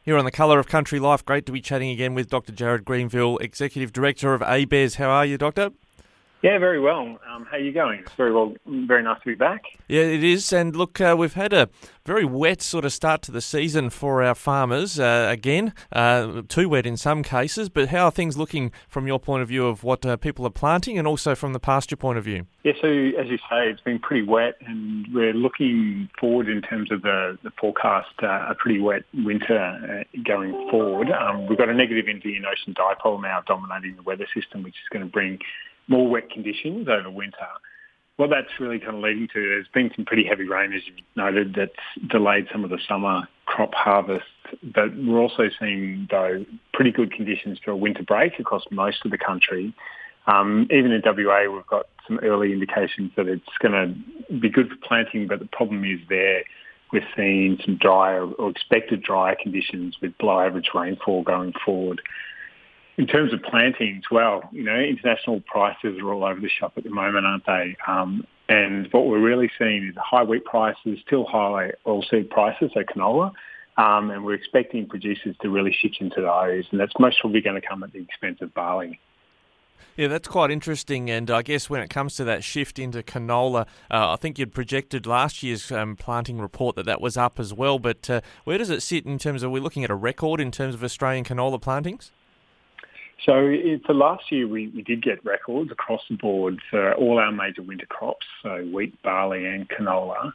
Here on The Colour of Country Life, great to be chatting again with Dr Jared Greenville, Executive Director of ABARES. How are you, Doctor? Yeah, very well. How are you going? It's very well. Very nice to be back. Yeah, it is. And look, we've had a very wet sort of start to the season for our farmers. Again, too wet in some cases. But how are things looking from your point of view of what people are planting and also from the pasture point of view? Yeah, so as you say, it's been pretty wet and we're looking forward in terms of the forecast, a pretty wet winter going forward. We've got a negative Indian Ocean dipole now dominating the weather system, which is going to bring more wet conditions over winter. What that's really kind of leading to, there's been some pretty heavy rain, as you noted, that's delayed some of the summer crop harvest. But we're also seeing, though, pretty good conditions for a winter break across most of the country. Even in WA, we've got some early indications that it's going to be good for planting, but the problem is we're seeing some drier or expected drier conditions with below average rainfall going forward. In terms of plantings, well, international prices are all over the shop at the moment, aren't they? And what we're really seeing is high wheat prices, still high oilseed prices, so canola, and we're expecting producers to really shift into those, and that's most probably going to come at the expense of barley. Yeah, that's quite interesting, and I guess when it comes to that shift into canola, I think you'd projected last year's planting report that was up as well, but where does it sit in terms of, we're looking at a record in terms of Australian canola plantings? So for last year, we did get records across the board for all our major winter crops, so wheat, barley and canola.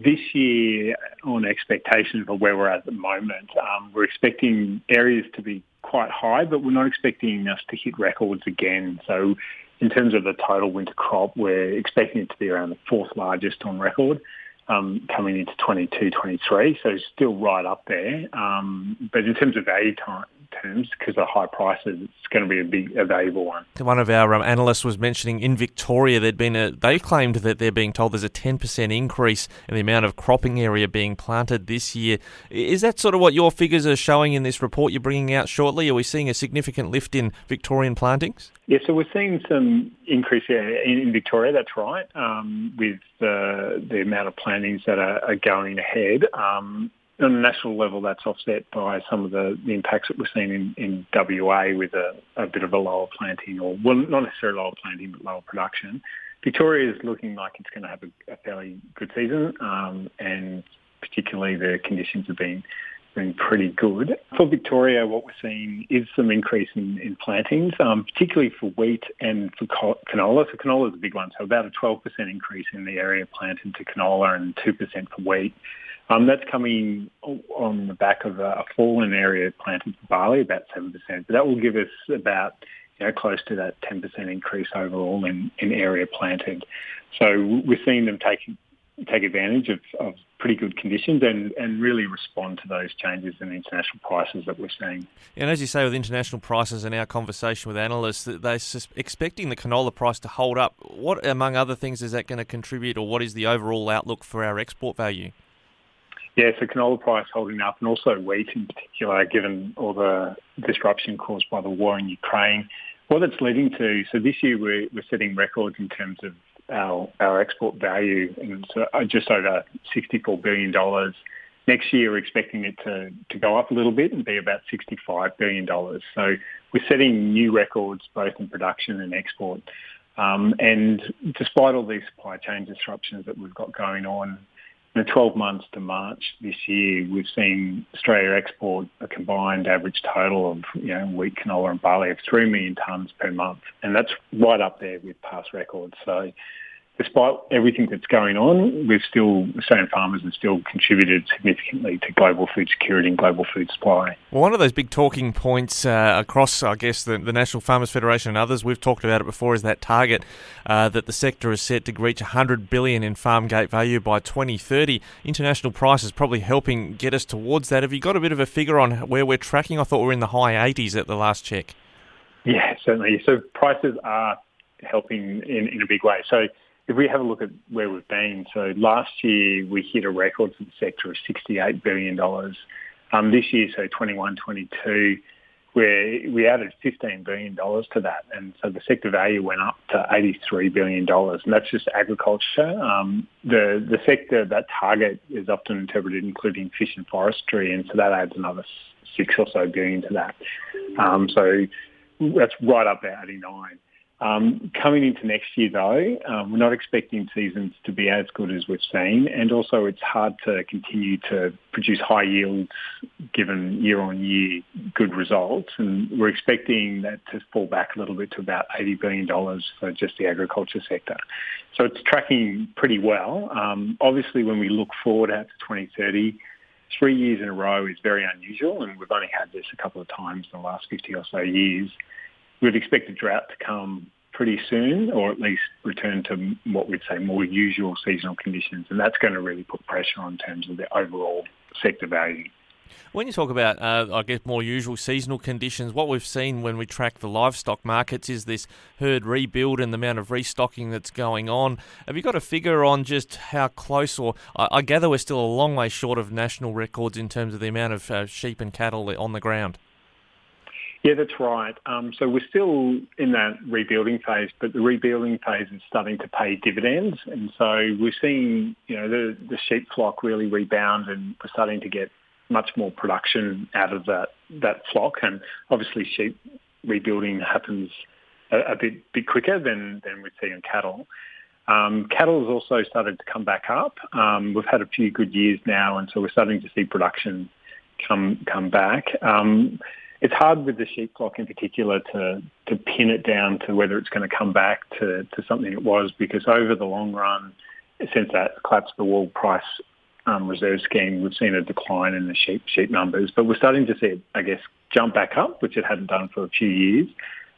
This year, on expectation for where we're at the moment, we're expecting areas to be quite high, but we're not expecting us to hit records again. So in terms of the total winter crop, we're expecting it to be around the fourth largest on record, coming into 22-23, so still right up there. But in terms of value terms, because of high prices, it's going to be a valuable one. One of our analysts was mentioning in Victoria they claimed that they're being told there's a 10% increase in the amount of cropping area being planted this year. Is that sort of what your figures are showing in this report you're bringing out shortly? Are we seeing a significant lift in Victorian plantings? Yeah, so we're seeing some increase in Victoria, that's right, with the amount of plantings that are going ahead. On a national level, that's offset by some of the impacts that we're seeing in WA with a bit of a lower planting, or well, not necessarily lower planting, but lower production. Victoria is looking like it's going to have a fairly good season, and particularly the conditions have been pretty good. For Victoria, what we're seeing is some increase in plantings, particularly for wheat and for canola. So canola is a big one, so about a 12% increase in the area planted to canola and 2% for wheat. That's coming on the back of a fall in area planted for barley, about 7%. But that will give us about close to that 10% increase overall in area planted. So we're seeing them take advantage of pretty good conditions and really respond to those changes in international prices that we're seeing. And as you say, with international prices and our conversation with analysts, they're expecting the canola price to hold up. What, among other things, is that going to contribute, or what is the overall outlook for our export value? Yeah, so canola price holding up, and also wheat in particular, given all the disruption caused by the war in Ukraine. What that's leading to, so this year we're setting records in terms of our export value, and so just over $64 billion. Next year we're expecting it to go up a little bit and be about $65 billion. So we're setting new records both in production and export. And despite all these supply chain disruptions that we've got going on, in the 12 months to March this year, we've seen Australia export a combined average total of wheat, canola and barley of 3 million tonnes per month. And that's right up there with past records. So despite everything that's going on, Australian farmers have still contributed significantly to global food security and global food supply. Well, one of those big talking points across, I guess, the National Farmers Federation and others, we've talked about it before, is that target that the sector is set to reach $100 billion in farm gate value by 2030. International prices probably helping get us towards that. Have you got a bit of a figure on where we're tracking? I thought we were in the high 80s at the last check. Yeah, certainly. So prices are helping in a big way. So if we have a look at where we've been, so last year we hit a record for the sector of $68 billion. This year, so 21-22, where we added $15 billion to that. And so the sector value went up to $83 billion. And that's just agriculture. The sector, that target is often interpreted including fish and forestry. And so that adds another $6 or so billion to that. So that's right up there, 89. Coming into next year, though, we're not expecting seasons to be as good as we've seen, and also it's hard to continue to produce high yields given year-on-year good results, and we're expecting that to fall back a little bit to about $80 billion for just the agriculture sector. So it's tracking pretty well. Obviously, when we look forward out to 2030, 3 years in a row is very unusual, and we've only had this a couple of times in the last 50 or so years. We'd expect a drought to come pretty soon, or at least return to what we'd say more usual seasonal conditions, and that's going to really put pressure on terms of the overall sector value. When you talk about, I guess, more usual seasonal conditions, what we've seen when we track the livestock markets is this herd rebuild and the amount of restocking that's going on. Have you got a figure on just how close, or I gather we're still a long way short of national records in terms of the amount of sheep and cattle on the ground? Yeah, that's right. So we're still in that rebuilding phase, but the rebuilding phase is starting to pay dividends. And so we're seeing, the sheep flock really rebound, and we're starting to get much more production out of that flock. And obviously sheep rebuilding happens a bit quicker than we see in cattle. Cattle has also started to come back up. We've had a few good years now, and so we're starting to see production come back. It's hard with the sheep flock in particular to pin it down to whether it's going to come back to something it was, because over the long run, since that collapse of the wool price reserve scheme, we've seen a decline in the sheep numbers. But we're starting to see it, I guess, jump back up, which it hadn't done for a few years.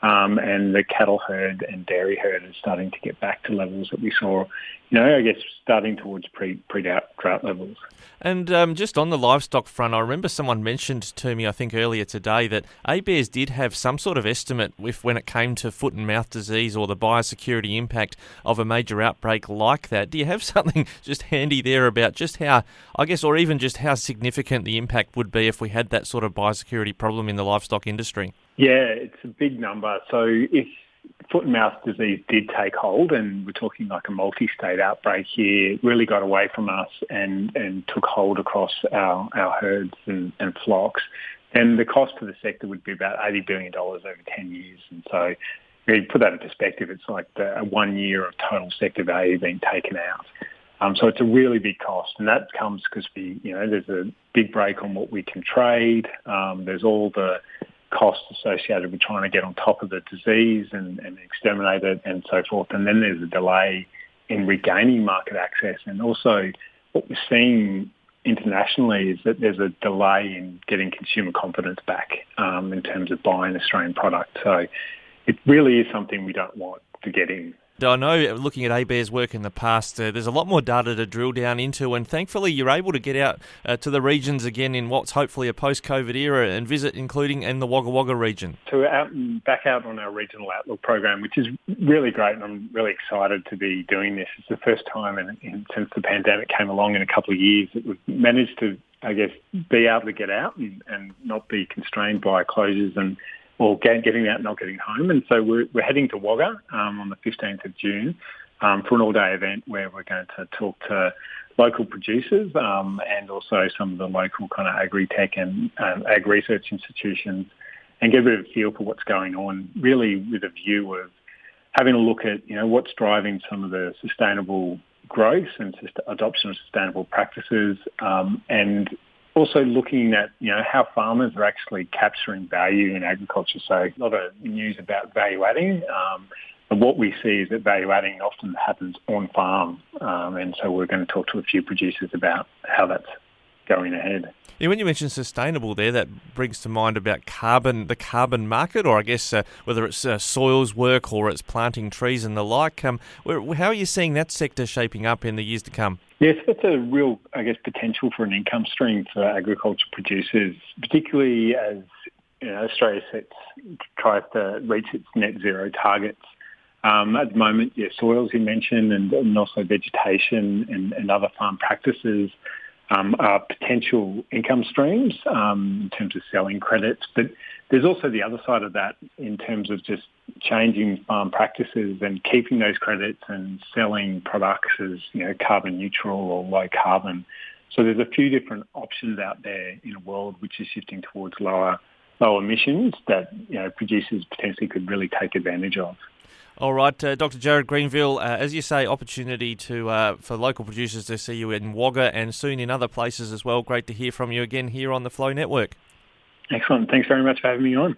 And the cattle herd and dairy herd is starting to get back to levels that we saw, I guess, starting towards pre-drought levels. And just on the livestock front, I remember someone mentioned to me, I think earlier today, that ABARES did have some sort of estimate when it came to foot and mouth disease or the biosecurity impact of a major outbreak like that. Do you have something just handy there about just how, I guess, or even just how significant the impact would be if we had that sort of biosecurity problem in the livestock industry? Yeah, it's a big number. So if foot and mouth disease did take hold, and we're talking like a multi-state outbreak here, really got away from us and took hold across our herds and flocks, then the cost to the sector would be about $80 billion over 10 years. And so you put that in perspective, it's like 1 year of total sector value being taken out. So it's a really big cost, and that comes because there's a big break on what we can trade. There's all the costs associated with trying to get on top of the disease and exterminate it and so forth. And then there's a delay in regaining market access. And also what we're seeing internationally is that there's a delay in getting consumer confidence back in terms of buying Australian product. So it really is something we don't want to get in. I know, looking at ABARES' work in the past, there's a lot more data to drill down into, and thankfully you're able to get out to the regions again in what's hopefully a post-COVID era and visit, including in the Wagga Wagga region. So we're back out on our Regional Outlook program, which is really great, and I'm really excited to be doing this. It's the first time since the pandemic came along in a couple of years that we've managed to, I guess, be able to get out and not be constrained by closures or getting out, not getting home. And so we're heading to Wagga on the 15th of June for an all-day event where we're going to talk to local producers and also some of the local kind of agri-tech and ag research institutions, and get a bit of a feel for what's going on, really with a view of having a look at, what's driving some of the sustainable growth and adoption of sustainable practices, and also looking at, how farmers are actually capturing value in agriculture. So a lot of news about value adding. And what we see is that value adding often happens on farm. And so we're going to talk to a few producers about how that's going ahead. Yeah, when you mention sustainable there, that brings to mind about the carbon market, or I guess whether it's soils work or it's planting trees and the like. How are you seeing that sector shaping up in the years to come? Yes, that's a real, I guess, potential for an income stream for agriculture producers, particularly as Australia tries to reach its net zero targets. At the moment, soils you mentioned, and also vegetation and other farm practices are potential income streams in terms of selling credits. But there's also the other side of that in terms of just changing farm practices and keeping those credits and selling products as, carbon neutral or low carbon. So there's a few different options out there in a world which is shifting towards lower emissions that producers potentially could really take advantage of. All right, Dr. Jared Greenville, as you say, opportunity to for local producers to see you in Wagga and soon in other places as well. Great to hear from you again here on the Flow Network. Excellent. Thanks very much for having me on.